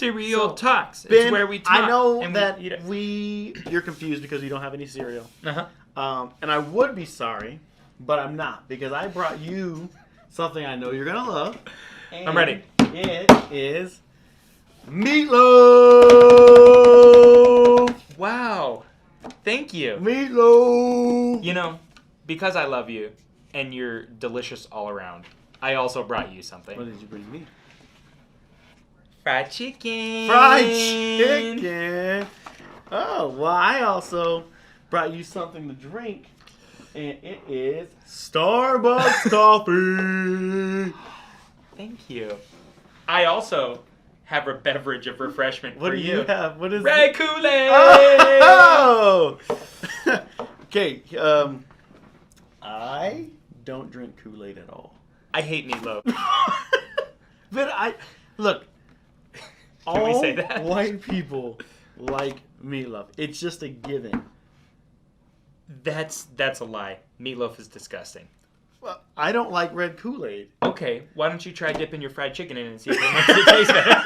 Cereal Talks. Ben, it's where we talk. I know and that we you're confused because you don't have any cereal. Uh-huh. And I would be sorry, but I'm not, because I brought you something I know you're going to love. I'm ready. It is meatloaf. Wow. Thank you. Meatloaf. You know, because I love you and you're delicious all around, I also brought you something. What did you bring me? Fried chicken. Fried chicken. Oh, well, I also brought you something to drink, and it is Starbucks coffee. Thank you. I also have a beverage of refreshment What for do you. you have? What is Red it? Kool-Aid. Oh! Okay, I don't drink Kool-Aid at all. I hate meatloaf. But look, Can we all say that? white people like meatloaf. It's just a given. That's a lie. Meatloaf is disgusting. Well, I don't like red Kool-Aid. Okay, why don't you try dipping your fried chicken in and see if it makes it taste better?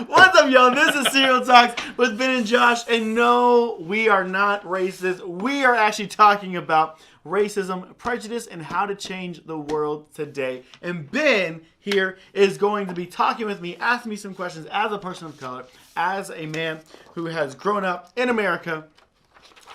What's up, y'all? This is Cereal Talks with Ben and Josh. And no, we are not racist. We are actually talking about racism, prejudice, and how to change the world today. And Ben here is going to be talking with me, asking me some questions as a person of color, as a man who has grown up in America,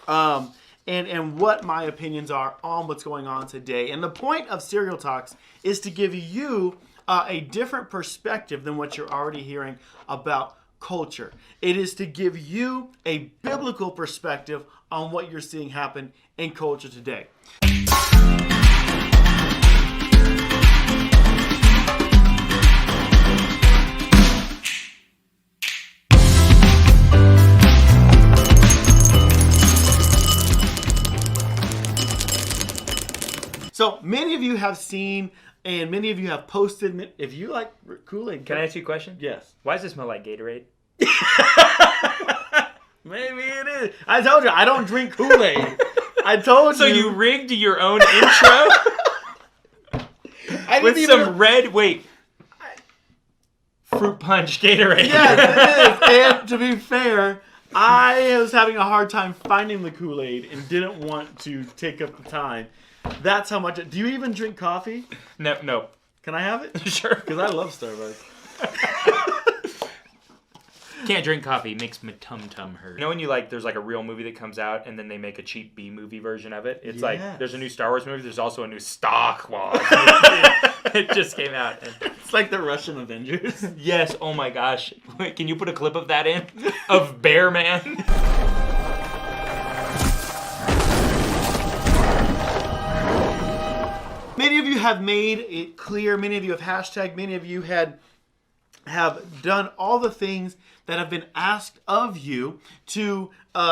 and what my opinions are on what's going on today. And the point of Cereal Talks is to give you a different perspective than what you're already hearing about culture. It is to give you a biblical perspective on what you're seeing happen in culture today. So many of you have seen, and many of you have posted. If you like Kool-Aid, Can I ask you a question? Yes. Why does it smell like Gatorade? Maybe it is. I told you I don't drink Kool-Aid. I told So you. you rigged your own intro I with didn't some even- red, fruit punch Gatorade. Yes, it is. And to be fair, I was having a hard time finding the Kool-Aid and didn't want to take up the time. That's how much. Do you even drink coffee? No. Can I have it? Sure. Because I love Starbucks. Can't drink coffee. Makes my tum-tum hurt. You know when there's like a real movie that comes out and then they make a cheap B-movie version of it? It's like, there's a new Star Wars movie. There's also a new Star Wars movie. It just came out. And It's like the Russian Avengers. yes, oh my gosh. Wait, can you put a clip of that in? Of Bear Man? Many of you have made it clear. Many of you have hashtagged. Many of you have done all the things that have been asked of you to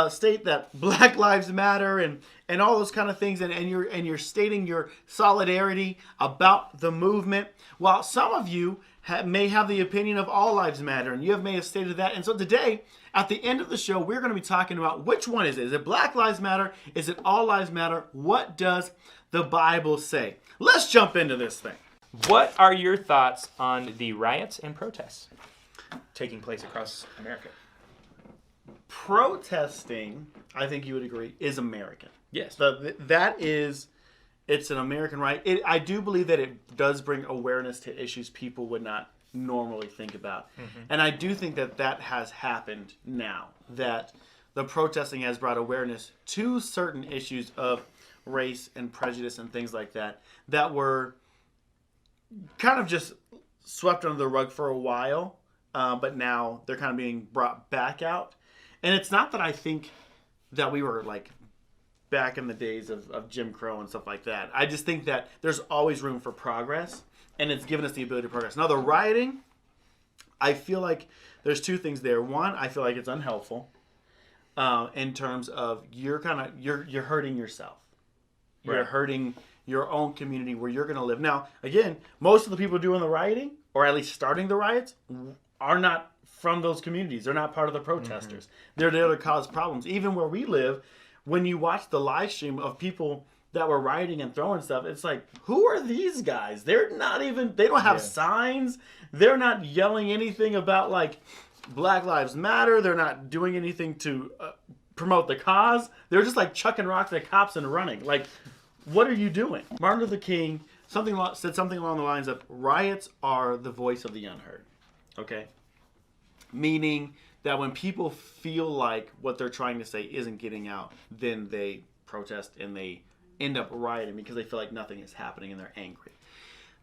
state that Black Lives Matter and all those kind of things, and you're stating your solidarity about the movement. While some of you may have the opinion of all lives matter, and may have stated that. And so today, at the end of the show, we're going to be talking about which one is it. Is it Black Lives Matter? Is it all lives matter? What does the Bible say? Let's jump into this thing. What are your thoughts on the riots and protests taking place across America? Protesting, I think you would agree, is American. Yes. It's an American right. I do believe that it does bring awareness to issues people would not normally think about. Mm-hmm. And I do think that has happened now, that the protesting has brought awareness to certain issues of race and prejudice and things like that were kind of just swept under the rug for a while, but now they're kind of being brought back out. And it's not that I think that we were like back in the days of Jim Crow and stuff like that. I just think that there's always room for progress, and it's given us the ability to progress. Now, the rioting, I feel like there's two things there. One, I feel like it's unhelpful in terms of you're hurting yourself. You're Right. hurting your own community where you're going to live. Now, again, most of the people doing the rioting, or at least starting the riots, are not from those communities. They're not part of the protesters. Mm-hmm. They're there to cause problems. Even where we live, when you watch the live stream of people that were rioting and throwing stuff. It's like, who are these guys? They're not even, they don't have signs. They're not yelling anything about like Black Lives Matter. They're not doing anything to promote the cause. They're just like chucking rocks at cops and running. Like, what are you doing? Martin Luther King said something along the lines of, riots are the voice of the unheard. Okay? Meaning that when people feel like what they're trying to say isn't getting out, then they protest and they end up rioting because they feel like nothing is happening and they're angry.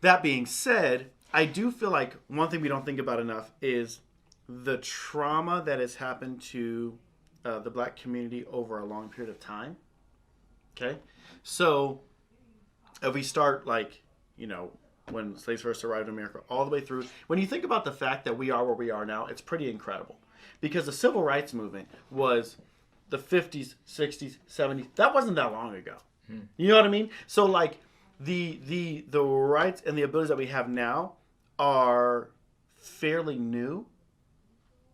That being said, I do feel like one thing we don't think about enough is the trauma that has happened to the Black community over a long period of time. Okay? So if we start like, you know, when slaves first arrived in America, all the way through, when you think about the fact that we are where we are now, it's pretty incredible. Because the civil rights movement was the 50s, 60s, 70s. That wasn't that long ago. You know what I mean? So like the rights and the abilities that we have now are fairly new.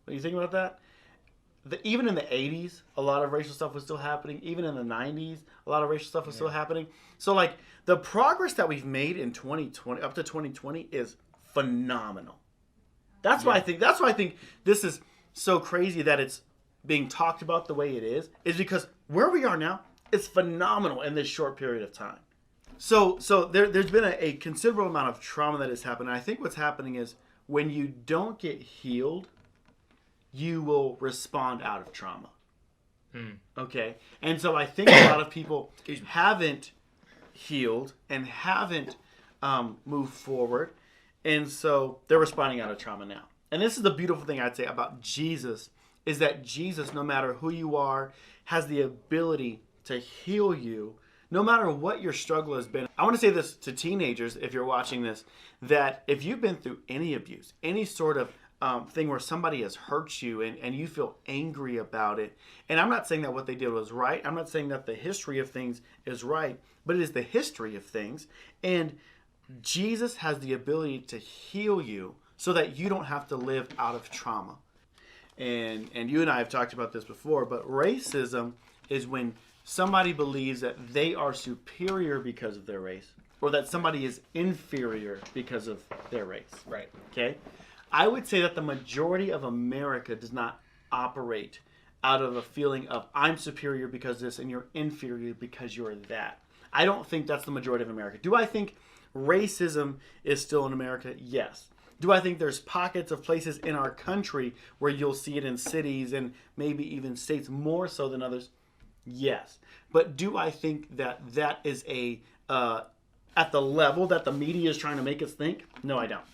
What do you think about that? Even in the 80s, a lot of racial stuff was still happening. Even in the 90s, a lot of racial stuff was still happening. So like the progress that we've made in 2020 up to 2020 is phenomenal. That's why I think this is so crazy that it's being talked about the way it is because where we are now is phenomenal in this short period of time. So there's been a considerable amount of trauma that has happened. And I think what's happening is when you don't get healed, you will respond out of trauma. Okay? And so I think a lot of people haven't healed and haven't moved forward. And so they're responding out of trauma now. And this is the beautiful thing I'd say about Jesus, is that Jesus, no matter who you are, has the ability to heal you, no matter what your struggle has been. I want to say this to teenagers, if you're watching this, that if you've been through any abuse, any sort of thing where somebody has hurt you and you feel angry about it, and I'm not saying that what they did was right, I'm not saying that the history of things is right, but it is the history of things, and Jesus has the ability to heal you so that you don't have to live out of trauma. And you and I have talked about this before, but racism is when somebody believes that they are superior because of their race, or that somebody is inferior because of their race. Right. Okay? I would say that the majority of America does not operate out of a feeling of I'm superior because this and you're inferior because you're that. I don't think that's the majority of America. Do I think racism is still in America? Yes. Do I think there's pockets of places in our country where you'll see it in cities and maybe even states more so than others? Yes. But do I think that that is at the level that the media is trying to make us think? No, I don't.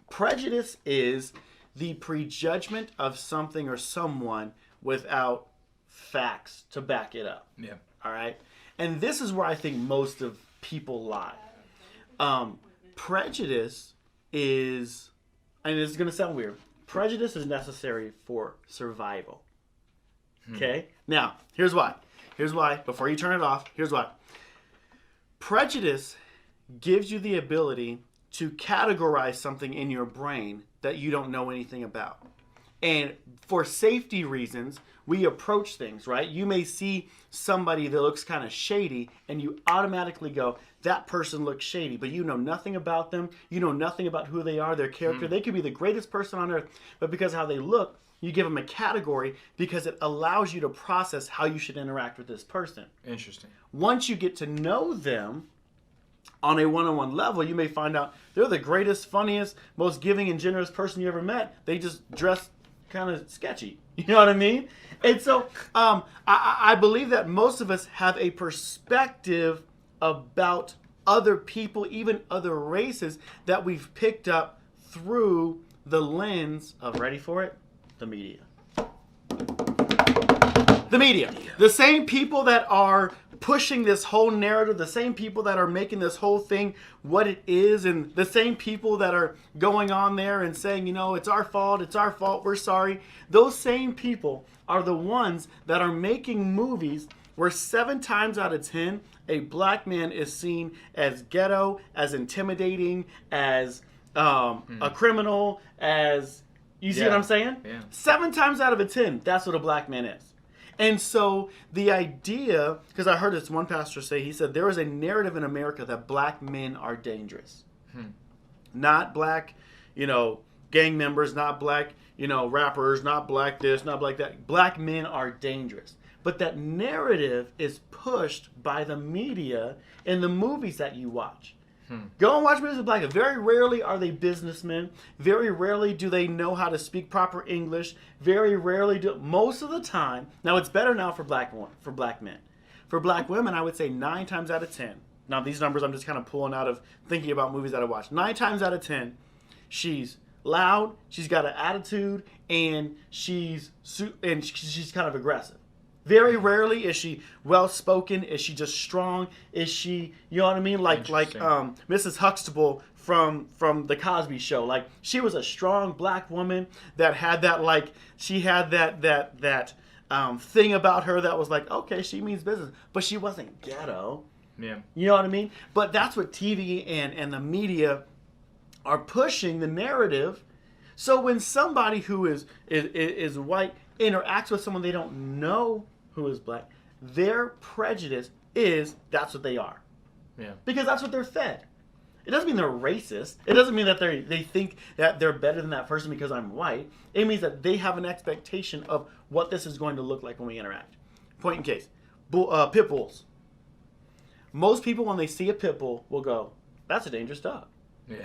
Prejudice is the prejudgment of something or someone without facts to back it up. Yeah. All right? And this is where I think most of people lie. Prejudice is, and it's going to sound weird, prejudice is necessary for survival. Okay? Now, here's why. Before you turn it off, here's why. Prejudice gives you the ability to categorize something in your brain that you don't know anything about. And for safety reasons, we approach things, right? You may see somebody that looks kind of shady, and you automatically go, that person looks shady, but you know nothing about them. You know nothing about who they are, their character. They could be the greatest person on earth, but because of how they look, you give them a category because it allows you to process how you should interact with this person. Interesting. Once you get to know them on a one-on-one level, you may find out they're the greatest, funniest, most giving and generous person you ever met. They just dress kind of sketchy. You know what I mean? And so I believe that most of us have a perspective about other people, even other races, that we've picked up through the lens of, ready for it? The media. The media. The same people that are pushing this whole narrative, the same people that are making this whole thing what it is, and the same people that are going on there and saying, you know, it's our fault, we're sorry. Those same people are the ones that are making movies where 7 times out of 10, a black man is seen as ghetto, as intimidating, as a criminal, as... You see what I'm saying? Yeah. 7 times out of 10, that's what a black man is. And so the idea, because I heard this one pastor say, he said, there is a narrative in America that black men are dangerous. Not black, gang members, not black, rappers, not black this, not black that. Black men are dangerous. But that narrative is pushed by the media in the movies that you watch. Go and watch movies with black. Very rarely are they businessmen. Very rarely do they know how to speak proper English. Very rarely do. Most of the time, now it's better now for black men. For black women, I would say 9 times out of 10. Now these numbers I'm just kind of pulling out of thinking about movies that I watched. 9 times out of 10, she's loud, she's got an attitude, and she's kind of aggressive. Very rarely is she well-spoken. Is she just strong? Is she, you know what I mean? Like Mrs. Huxtable from the Cosby Show. Like, she was a strong black woman that had that, she had that thing about her that was like, okay, she means business. But she wasn't ghetto. Yeah. You know what I mean? But that's what TV and the media are pushing the narrative. So when somebody who is white interacts with someone they don't know who is black, their prejudice is that's what they are. Yeah. Because that's what they're fed. It doesn't mean they're racist. It doesn't mean that they think that they're better than that person because I'm white. It means that they have an expectation of what this is going to look like when we interact. Point in case. Pit bulls. Most people, when they see a pit bull, will go, that's a dangerous dog. Yeah.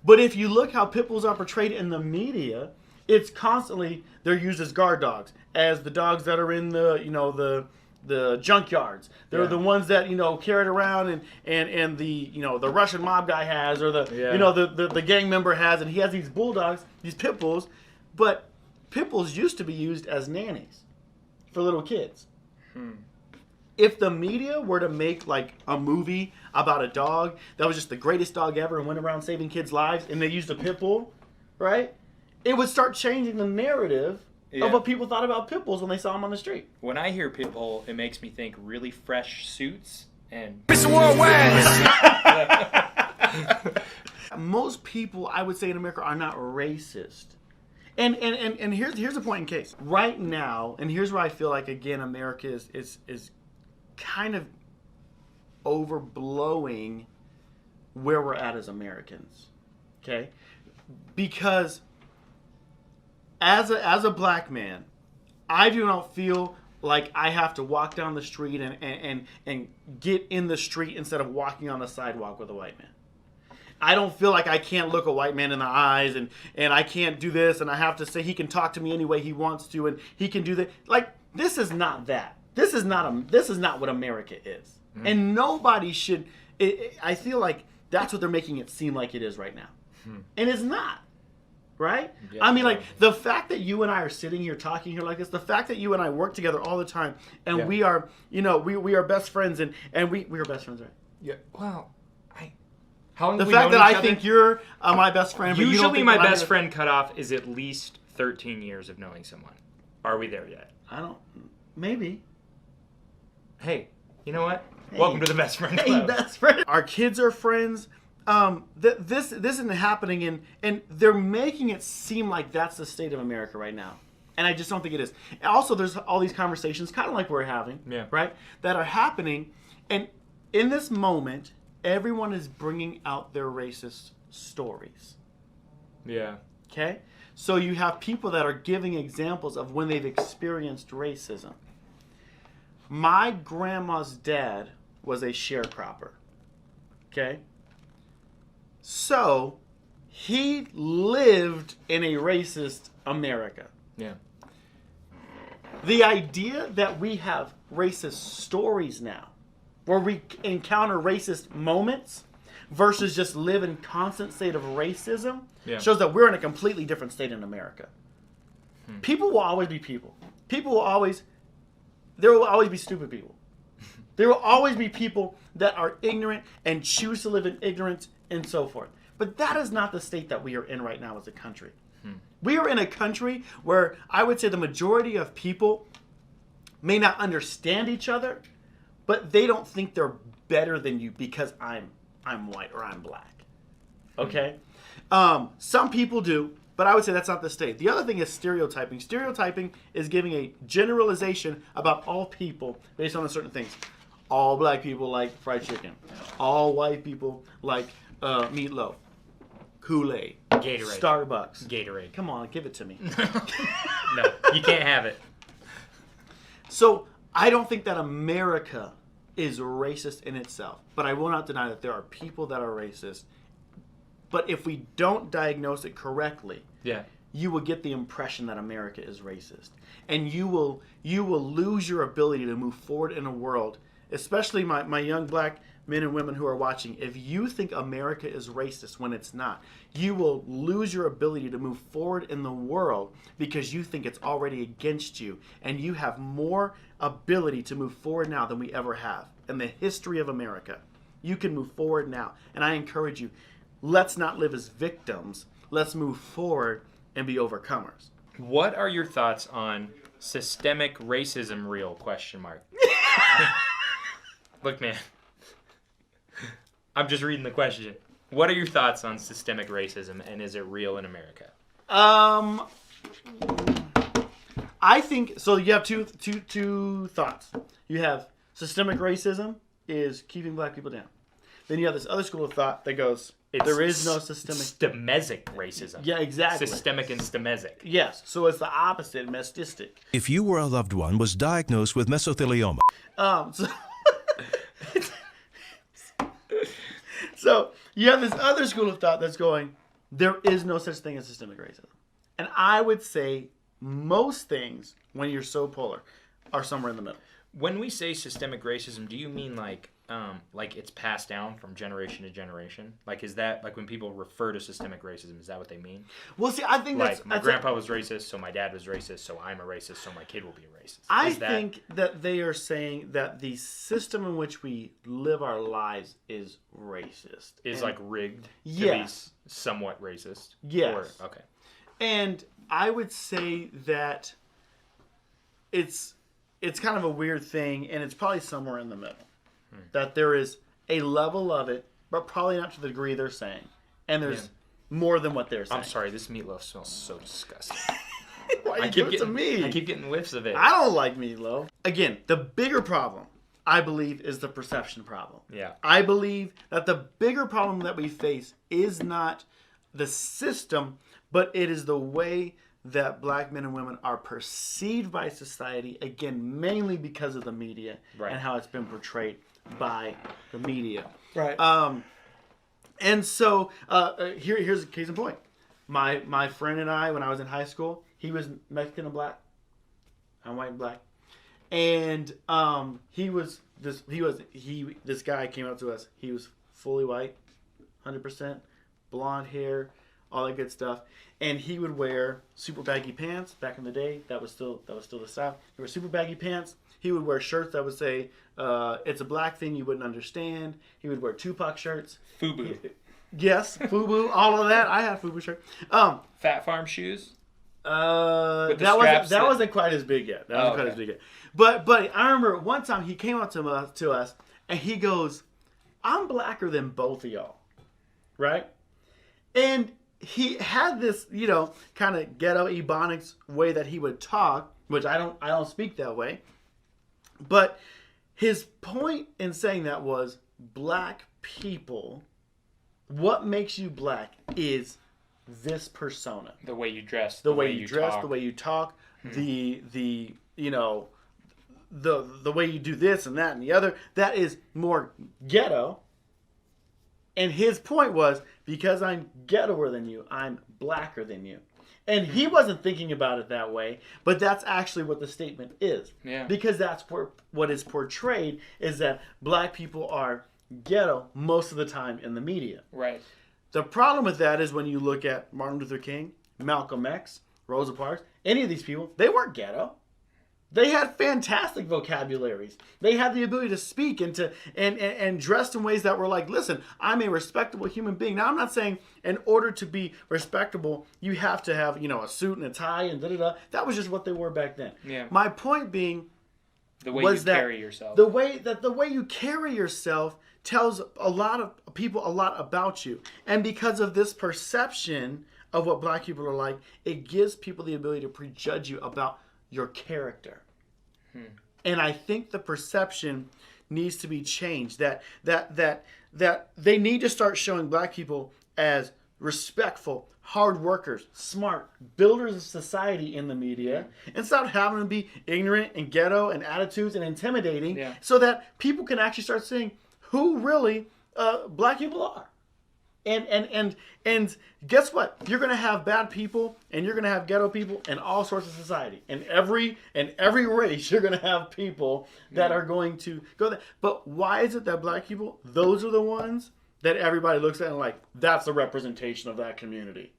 But if you look how pit bulls are portrayed in the media, it's constantly, they're used as guard dogs, as the dogs that are in the junkyards. They're the ones that, carried around and the Russian mob guy has, or the gang member has, and he has these bulldogs, these pit bulls. But pit bulls used to be used as nannies for little kids. If the media were to make a movie about a dog that was just the greatest dog ever and went around saving kids' lives, and they used a pit bull, right? It would start changing the narrative of what people thought about pit bulls when they saw them on the street. When I hear pit bull, it makes me think really fresh suits and Mr. Worldwide. Most people, I would say, in America are not racist. And here's the point in case. Right now, and here's where I feel like, again, America is kind of overblowing where we're at as Americans. Okay? Because as a black man, I do not feel like I have to walk down the street and get in the street instead of walking on the sidewalk with a white man. I don't feel like I can't look a white man in the eyes and I can't do this, and I have to say he can talk to me any way he wants to, and he can do that. This is not that. This is not what America is. Mm-hmm. And nobody should. I feel like that's what they're making it seem like it is right now. Mm-hmm. And it's not. Right? Yeah, I mean, the fact that you and I are sitting here talking here like this, the fact that you and I work together all the time, and we are, we are best friends, and we are best friends, right? Yeah. Well, how long the fact that I think you're my best friend, but usually you don't think my best friend cutoff is at least 13 years of knowing someone. Are we there yet? I don't. Maybe. Hey, you know what? Hey. Welcome to the best friend club. Hey, best friend. Our kids are friends. This isn't happening, and they're making it seem like that's the state of America right now, and I just don't think it is. And also, there's all these conversations, kind of like we're having, right, that are happening, and in this moment, everyone is bringing out their racist stories. Yeah. Okay? So you have people that are giving examples of when they've experienced racism. My grandma's dad was a sharecropper. Okay? So, he lived in a racist America. Yeah. The idea that we have racist stories now, where we encounter racist moments versus just live in constant state of racism, shows that we're in a completely different state in America. People will always be people. There will always be stupid people. There will always be people that are ignorant and choose to live in ignorance and so forth. But that is not the state that we are in right now as a country. We are in a country where I would say the majority of people may not understand each other, but they don't think they're better than you because I'm white or I'm black. Okay? Some people do. But I would say that's not the state. The other thing is stereotyping. Stereotyping is giving a generalization about all people based on certain things. All black people like fried chicken. All white people like meatloaf. Kool-Aid. Gatorade. Starbucks. Gatorade. Come on, give it to me. No, you can't have it. So I don't think that America is racist in itself. But I will not deny that there are people that are racist. But if we don't diagnose it correctly, you will get the impression that America is racist. And you will lose your ability to move forward in a world, especially my young black men and women who are watching. If you think America is racist when it's not, you will lose your ability to move forward in the world because you think it's already against you. And you have more ability to move forward now than we ever have in the history of America. You can move forward now. And I encourage you, let's not live as victims. Let's move forward and be overcomers. What are your thoughts on systemic racism real? ? Look, man. I'm just reading the question. What are your thoughts on systemic racism, and is it real in America? I think so. You have two thoughts. You have systemic racism is keeping black people down. Then you have this other school of thought that goes, there is no systemic... Stemesic racism. Yeah, exactly. Systemic and stemesic. Yes, so it's the opposite, mestistic. If you or a loved one was diagnosed with mesothelioma... So you have this other school of thought that's going, there is no such thing as systemic racism. And I would say most things, when you're so polar, are somewhere in the middle. When we say systemic racism, do you mean like it's passed down from generation to generation? Like, is that, like, when people refer to systemic racism, is that what they mean? Well, see, I think that's... Like, my grandpa was racist, so my dad was racist, so I'm a racist, so my kid will be a racist. I think that they are saying that the system in which we live our lives is racist. Is, like, rigged to be somewhat racist? Yes. Or, okay. And I would say that it's kind of a weird thing, and it's probably somewhere in the middle. That there is a level of it, but probably not to the degree they're saying. And there's more than what they're saying. I'm sorry, this meatloaf smells so disgusting. Why you give it to me? I keep getting whiffs of it. I don't like meatloaf. Again, the bigger problem, I believe, is the perception problem. Yeah. I believe that the bigger problem that we face is not the system, but it is the way that black men and women are perceived by society, again, mainly because of the media and how it's been portrayed by the media. Right. And so here's a case in point. My friend and I, when I was in high school, he was Mexican and black. I'm white and black. And this guy came up to us. He was fully white, 100%, blonde hair, all that good stuff. And he would wear super baggy pants. Back in the day, that was still the style. He wore super baggy pants. He would wear shirts that would say, "It's a black thing you wouldn't understand." He would wear Tupac shirts. FUBU. Yes, FUBU, all of that. I had a FUBU shirt. Fat Farm shoes. That wasn't quite as big yet. But I remember one time he came up to us and he goes, "I'm blacker than both of y'all," right? And he had this, kind of ghetto Ebonics way that he would talk, which I don't speak that way. But his point in saying that was, black people, what makes you black is this persona. The way you dress. The way you dress, talk. the way you talk, the way you do this and that and the other. That is more ghetto. And his point was, because I'm ghettoer than you, I'm blacker than you. And he wasn't thinking about it that way, but that's actually what the statement is. Yeah. Because that's what is portrayed, is that black people are ghetto most of the time in the media. Right. The problem with that is when you look at Martin Luther King, Malcolm X, Rosa Parks, any of these people, they weren't ghetto. They had fantastic vocabularies. They had the ability to speak and dressed in ways that were like, listen, I'm a respectable human being. Now, I'm not saying in order to be respectable, you have to have, a suit and a tie and da-da-da. That was just what they wore back then. Yeah. My point being the way you carry yourself. The way you carry yourself tells a lot of people a lot about you. And because of this perception of what black people are like, it gives people the ability to prejudge you about your character. And I think the perception needs to be changed. That they need to start showing black people as respectful, hard workers, smart, builders of society in the media, and stop having them be ignorant and ghetto and attitudes and intimidating, so that people can actually start seeing who really black people are. And guess what? You're going to have bad people, and you're going to have ghetto people in all sorts of society. In every race, you're going to have people that are going to go there. But why is it that black people, those are the ones that everybody looks at and like, that's a representation of that community?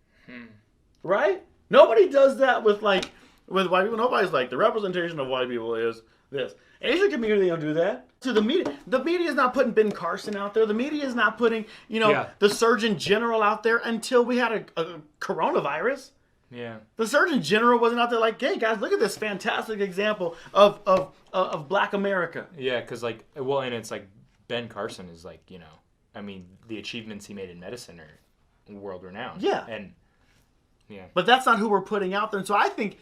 Right? Nobody does that with white people. Nobody's like, the representation of white people is this. Asian community don't do that. So the media is not putting Ben Carson out there. The media is not putting, the Surgeon General out there until we had a coronavirus. Yeah. The Surgeon General wasn't out there like, hey guys, look at this fantastic example of Black America. Yeah, because and it's like Ben Carson is the achievements he made in medicine are world renowned. Yeah. And yeah. But that's not who we're putting out there. And so I think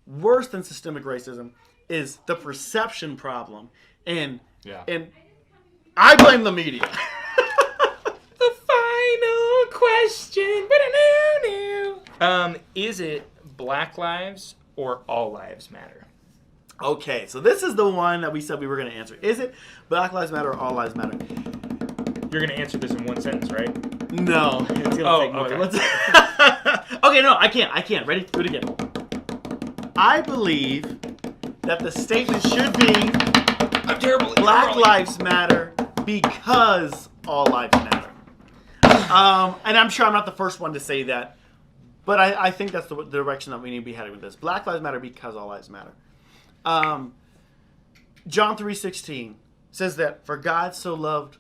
worse than systemic racism is the perception problem. And I blame the media. The final question. Is it Black Lives or All Lives Matter? Okay, so this is the one that we said we were going to answer. Is it Black Lives Matter or All Lives Matter? You're going to answer this in one sentence, right? No. It's gonna take more. Okay. Okay, no, I can't. Ready? Do it again. I believe that the statement should be I'm terrible. Black Lives Matter because all lives matter. And I'm sure I'm not the first one to say that, but I think that's the direction that we need to be headed with this. Black Lives Matter because all lives matter. John 3:16 says that for God so loved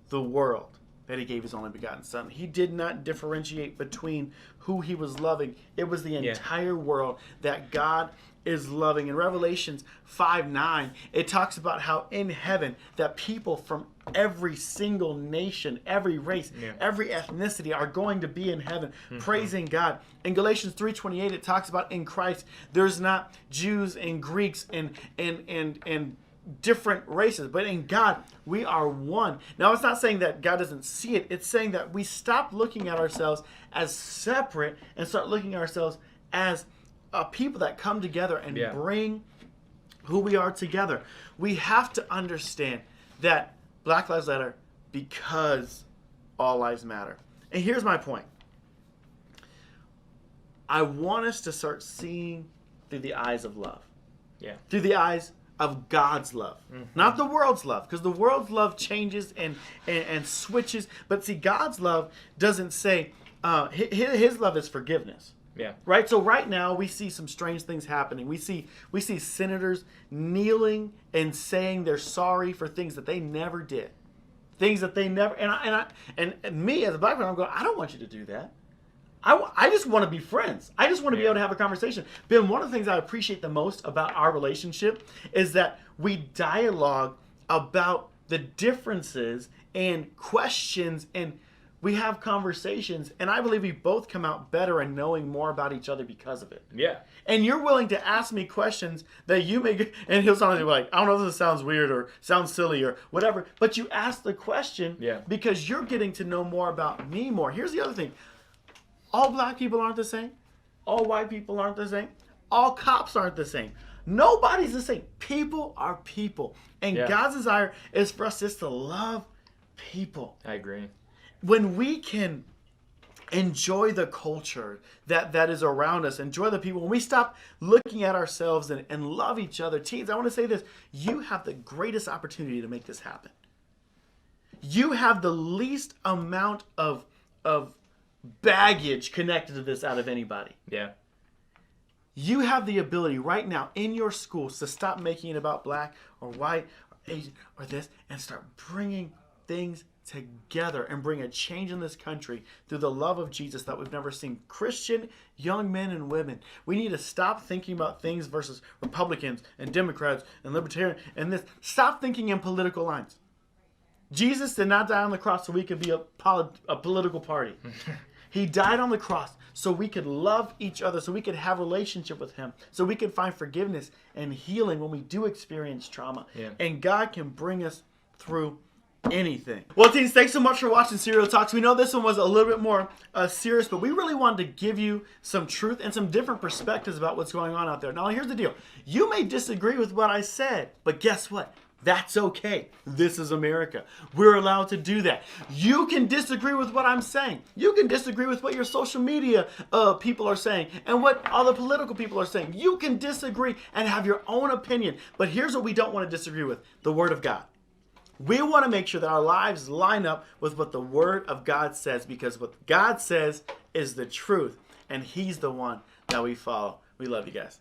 the world that he gave his only begotten son. He did not differentiate between who he was loving. It was the entire world that God is loving. In Revelations 5:9, it talks about how in heaven that people from every single nation, every race, every ethnicity are going to be in heaven praising God. In Galatians 3:28, it talks about in Christ there's not Jews and Greeks and different races, but in God we are one. Now it's not saying that God doesn't see it. It's saying that we stop looking at ourselves as separate and start looking at ourselves as people that come together and bring who we are together. We have to understand that Black Lives Matter because all lives matter. And here's my point. I want us to start seeing through the eyes of love. Yeah. Through the eyes of God's love. Not the world's love, because the world's love changes and switches. But see, God's love doesn't say, his love is forgiveness. Yeah. Right? So right now we see some strange things happening. We see senators kneeling and saying they're sorry for things that they never did. Things that they never and me as a black man, I'm going, I don't want you to do that. I just want to be friends. I just want to be able to have a conversation. Ben, one of the things I appreciate the most about our relationship is that we dialogue about the differences and questions, and we have conversations, and I believe we both come out better and knowing more about each other because of it. Yeah. And you're willing to ask me questions that you may, and he'll sound like, I don't know if this sounds weird or sounds silly or whatever, but you ask the question because you're getting to know more about me more. Here's the other thing. All black people aren't the same. All white people aren't the same. All cops aren't the same. Nobody's the same. People are people. And God's desire is for us just to love people. I agree. When we can enjoy the culture that is around us, enjoy the people, when we stop looking at ourselves and love each other. Teens, I want to say this. You have the greatest opportunity to make this happen. You have the least amount of baggage connected to this out of anybody. Yeah. You have the ability right now in your schools to stop making it about black or white or Asian or this and start bringing things together and bring a change in this country through the love of Jesus that we've never seen. Christian young men and women, we need to stop thinking about things versus Republicans and Democrats and Libertarians and this. Stop thinking in political lines. Jesus did not die on the cross so we could be a political party. He died on the cross so we could love each other, so we could have a relationship with him, so we could find forgiveness and healing when we do experience trauma. Yeah. And God can bring us through anything. Well, teens, thanks so much for watching Serial Talks. We know this one was a little bit more serious, but we really wanted to give you some truth and some different perspectives about what's going on out there. Now, here's the deal. You may disagree with what I said, but guess what? That's okay. This is America. We're allowed to do that. You can disagree with what I'm saying. You can disagree with what your social media people are saying and what other political people are saying. You can disagree and have your own opinion. But here's what we don't want to disagree with: the Word of God. We want to make sure that our lives line up with what the Word of God says, because what God says is the truth, and He's the one that we follow. We love you guys.